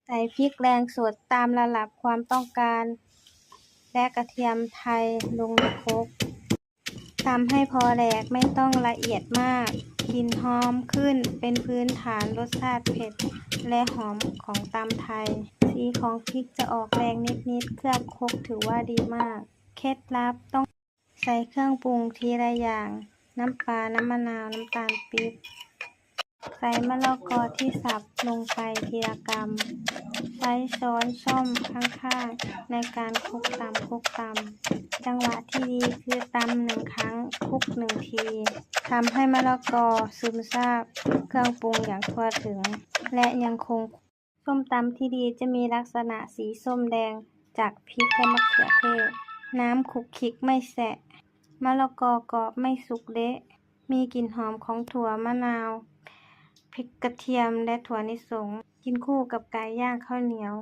ใส่พริกแรงสดตามระดับความต้องการและกระเทียมไทยลงในโครกตำให้พอแหลกไม่ต้องละเอียดมากกลิ่นหอมขึ้นเป็นพื้นฐานรสชาติเผ็ดและหอมของตำไทยสีของพริกจะออกแดงนิดๆเครื่องคกถือว่าดีมากเคล็ดลับต้องใส่เครื่องปรุงทีละอย่างน้ำปลาน้ำมะนาวน้ำตาลปี๊บใส่มะละกอที่สับลงไปทีละกำใช้ช้อนส้อมข้างๆในการคลุกตำจังหวะที่ดีคือตำหนึ่งครั้งคลุกหนึ่งทีทำให้มะละกอซึมซาบเครื่องปรุงอย่างทั่วถึงและยังคงส้มตำที่ดีจะมีลักษณะสีส้มแดงจากพริกและมะเขือเทศน้ำคลุกคลิกไม่แฉะมะละกอกรอบไม่สุกเละมีกลิ่นหอมของถั่วมะนาวพริกกระเทียมและถั่วลิสงกินคู่กับไก่ย่างข้าวเหนียว